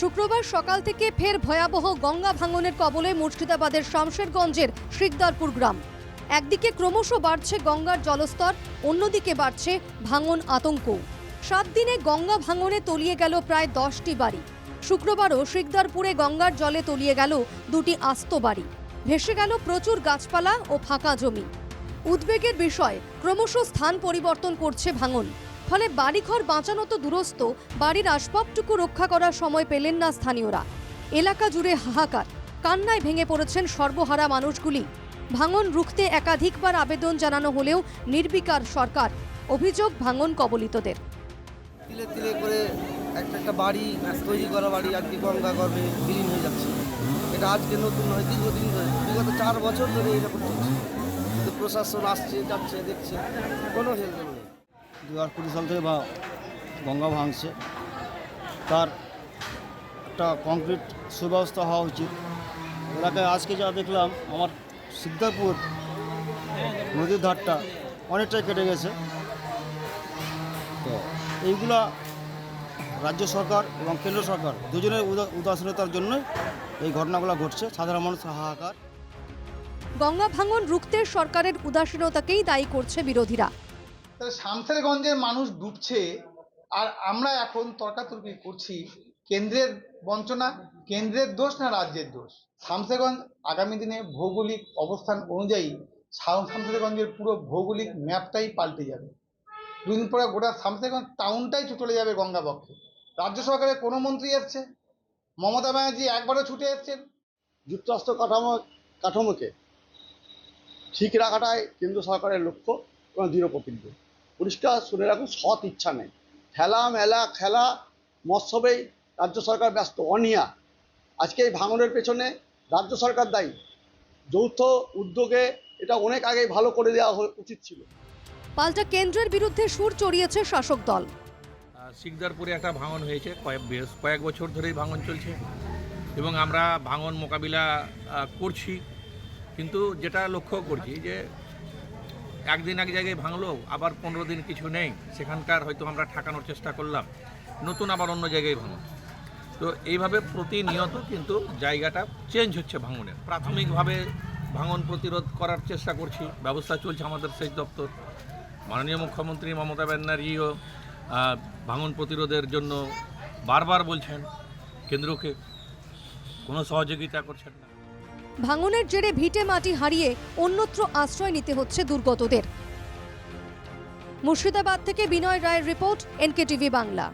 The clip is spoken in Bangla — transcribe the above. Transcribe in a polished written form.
শুক্রবার সকাল থেকে ফের ভয়াবহ গঙ্গা ভাঙনের কবলে মুর্শিদাবাদের শামশেরগঞ্জের শিকদারপুর গ্রাম। একদিকে ক্রমশ বাড়ছে গঙ্গার জলস্তর, অন্যদিকে বাড়ছে ভাঙন আতঙ্ক। 7 দিনে গঙ্গা ভাঙনে তলিয়ে গেল প্রায় 10টি বাড়ি। শুক্রবারও শিকদারপুরে গঙ্গার জলে তলিয়ে গেল 2টি আস্ত বাড়ি। ভেসে গেল প্রচুর গাছপালা ও ফাঁকা জমি। উদ্বেগের বিষয়, ক্রমশ স্থান পরিবর্তন করছে ভাঙন। ফলে বাড়িঘর বাঁচানো তো দূরস্থ, বাড়ির আসবাবটুকু রক্ষা করার সময় পেলেন না স্থানীয়রা। এলাকা জুড়ে হাহাকার, কান্নায় ভেঙে পড়েছেন সর্বহারা মানুষগুলি। ভাঙন রুখতে একাধিকবার আবেদন জানানো হলেও নির্বিকার সরকার। অভিযোগ ভাঙন কবলিতদের। তিলে তিলে করে একটা বাড়ি তৈরি করা বাড়ি আজকে গঙ্গা গর্ভে বিলীন হয়ে যাচ্ছে। এটা আজকে নতুন নয়, দীর্ঘদিন ধরে, বিগত 4 বছর ধরে এরকম চলছে। কিন্তু প্রশাসন আসছে, যাচ্ছে, দেখছে, কোনো হেলদোল নেই। 2020 সাল থেকে গঙ্গা ভাঙছে, তার একটা কংক্রিট সুব্যবস্থা হওয়া উচিত। এলাকায় আজকে যা দেখলাম, আমার শিকদারপুর নদীর ধারটা অনেকটাই কেটে গেছে। তো এইগুলা রাজ্য সরকার এবং কেন্দ্র সরকার দুজনের উদাসীনতার জন্য এই ঘটনাগুলো ঘটছে। সাধারণ মানুষ হাহাকার। গঙ্গা ভাঙন রুখতে সরকারের উদাসীনতাকেই দায়ী করছে বিরোধীরা। শামশেরগঞ্জের মানুষ ডুবছে, আর আমরা এখন তর্কাতর্কি করছি কেন্দ্রের বঞ্চনা, কেন্দ্রের দোষ না রাজ্যের দোষ। শামশেরগঞ্জ আগামী দিনে ভৌগোলিক অবস্থান অনুযায়ী শামশেরগঞ্জের পুরো ভৌগোলিক ম্যাপটাই পাল্টে যাবে। দুদিন পরে গোটা শামশেরগঞ্জ টাউনটাই চলে যাবে গঙ্গা বক্ষে। রাজ্য সরকারের কোনো মন্ত্রী এসছে, মমতা ব্যানার্জি একবারও ছুটে এসছেন। যুক্তরাষ্ট্র কাঠামোকে ঠিক রাখাটাই কেন্দ্র সরকারের লক্ষ্য এবং দৃঢ় প্রতিজ্ঞ। পরিষ্কার শুনে রাখুন, সৎ ইচ্ছা নেই। ঠেলা মেলা খেলা মৎসবেই রাজ্য সরকার ব্যস্ত, অনীহা। আজকে এই ভাঙনের পেছনে রাজ্য সরকার দায়ী। যৌথ উদ্যোগে এটা অনেক আগেই ভালো করে দেওয়া উচিত ছিল। পাল্টা কেন্দ্রের বিরুদ্ধে সুর চড়িয়েছে শাসক দল। শিকদারপুরে একটা ভাঙন হয়েছে, কয়েক বছর ধরেই ভাঙন চলছে এবং আমরা ভাঙন মোকাবিলা করছি। কিন্তু যেটা লক্ষ্য করছি যে একদিন এক জায়গায় ভাঙলো, আবার 15 দিন কিছু নেই, সেখানকার হয়তো আমরা ঠেকানোর চেষ্টা করলাম, নতুন আবার অন্য জায়গায় ভাঙন। তো এইভাবে প্রতিনিয়ত কিন্তু জায়গাটা চেঞ্জ হচ্ছে ভাঙনের। প্রাথমিকভাবে ভাঙন প্রতিরোধ করার চেষ্টা করছি, ব্যবস্থা চলছে আমাদের সেচ দপ্তর। মাননীয় মুখ্যমন্ত্রী মমতা ব্যানার্জিও ভাঙন প্রতিরোধের জন্য বারবার বলছেন, কেন্দ্রকে কোনো সহযোগিতা করছেন না। ভাঙনের জেরে ভিটে মাটি হারিয়ে অন্যত্র আশ্রয় নিতে হচ্ছে দুর্গতদের। মুর্শিদাবাদ থেকে বিনয় রায়ের রিপোর্ট, NKTV বাংলা।